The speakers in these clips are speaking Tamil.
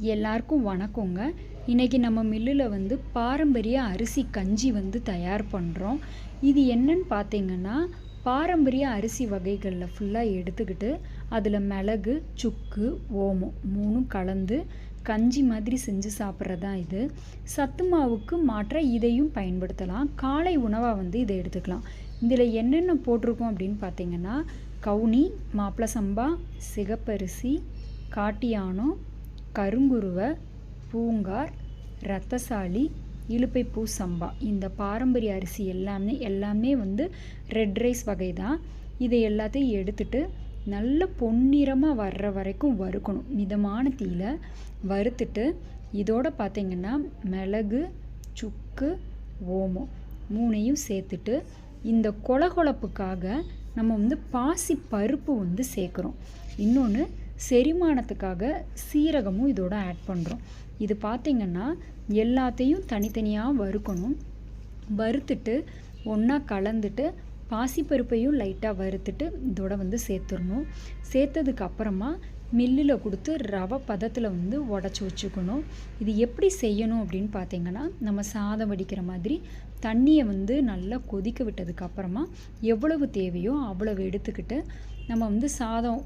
எல்லாருக்கும் வணக்கங்க. இன்றைக்கி நம்ம மில்லில் வந்து பாரம்பரிய அரிசி கஞ்சி வந்து தயார் பண்ணுறோம். இது என்னன்னு பார்த்தீங்கன்னா, பாரம்பரிய அரிசி வகைகளில் ஃபுல்லாக எடுத்துக்கிட்டு அதில் மிளகு, சுக்கு, ஓமம் 3ம் கலந்து கஞ்சி மாதிரி செஞ்சு சாப்பிட்றது தான் இது. சத்து மாவுக்கு மாற்ற இதையும் பயன்படுத்தலாம். காலை உணவாக வந்து இதை எடுத்துக்கலாம். இதில் என்னென்ன போட்டிருக்கோம் அப்படின்னு பார்த்தீங்கன்னா, கவுனி, மாப்பிள சம்பா, சிகப்பரிசி, காட்டியானம், கருங்குருவை, பூங்கார், ரத்தசாலி, இலுப்பைப்பூ சம்பா. இந்த பாரம்பரிய அரிசி எல்லாமே வந்து ரெட் ரைஸ் வகை தான். இதை எல்லாத்தையும் எடுத்துட்டு நல்ல பொன்னிறமாக வர்ற வரைக்கும் வறுக்கணும். மிதமான தீயில வறுத்துட்டு இதோட பார்த்திங்கன்னா மிளகு, சுக்கு, ஓமம் 3யும் சேர்த்துட்டு இந்த கொழகொழப்புக்காக நம்ம வந்து பாசி பருப்பு வந்து சேர்க்குறோம். இன்னொன்று செரிமானத்துக்காக சீரகமும் இதோட ஆட் பண்ணுறோம். இது பார்த்திங்கன்னா எல்லாத்தையும் தனித்தனியாக வறுக்கணும். வறுத்துட்டு ஒன்றா கலந்துட்டு பாசிப்பருப்பையும் லைட்டாக வறுத்துட்டு இதோட வந்து சேர்த்துடணும். சேர்த்ததுக்கு அப்புறமா மில்லில் கொடுத்து ரவை பதத்தில் வந்து உடச்சி வச்சுக்கணும். இது எப்படி செய்யணும் அப்படின்னு பார்த்திங்கன்னா, நம்ம சாதம் வடிக்கிற மாதிரி தண்ணியை வந்து நல்லா கொதிக்க விட்டதுக்கு அப்புறமா எவ்வளவு தேவையோ அவ்வளவு எடுத்துக்கிட்டு நம்ம வந்து சாதம்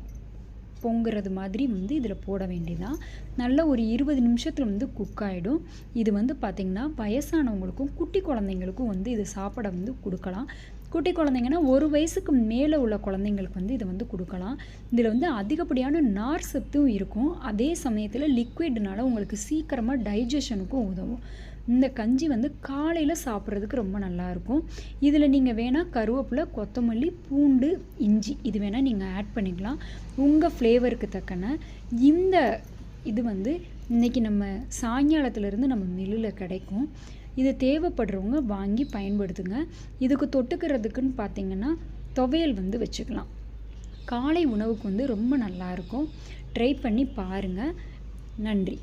பொங்குறது மாதிரி வந்து இதில் போட வேண்டியதான். நல்ல ஒரு 20 நிமிஷத்தில் வந்து குக் ஆகிடும். இது வந்து பார்த்திங்கன்னா வயசானவங்களுக்கும் குட்டி குழந்தைங்களுக்கும் வந்து இது சாப்பிட வந்து கொடுக்கலாம். குட்டி குழந்தைங்கன்னா 1 வயசுக்கு மேலே உள்ள குழந்தைங்களுக்கு வந்து இதை வந்து கொடுக்கலாம். இதில் வந்து அதிகப்படியான நார் சத்தும் இருக்கும். அதே சமயத்தில் லிக்விட்னால உங்களுக்கு சீக்கிரமாக டைஜஷனுக்கும் உதவும். இந்த கஞ்சி வந்து காலையில் சாப்பிட்றதுக்கு ரொம்ப நல்லாயிருக்கும். இதில் நீங்கள் வேணால் கருவேப்பிலை, கொத்தமல்லி, பூண்டு, இஞ்சி இது வேணால் நீங்கள் ஆட் பண்ணிக்கலாம் உங்கள் ஃப்ளேவருக்கு தக்கன. இந்த இது வந்து இன்றைக்கி நம்ம சாயங்காலத்துலேருந்து நம்ம மில்லில் கிடைக்கும். இது தேவைப்படுறவங்க வாங்கி பயன்படுத்துங்க. இதுக்கு தொட்டுக்கிறதுக்குன்னு பார்த்திங்கன்னா துவையல் வந்து வச்சுக்கலாம். காலை உணவுக்கு வந்து ரொம்ப நல்லாயிருக்கும். ட்ரை பண்ணி பாருங்கள். நன்றி.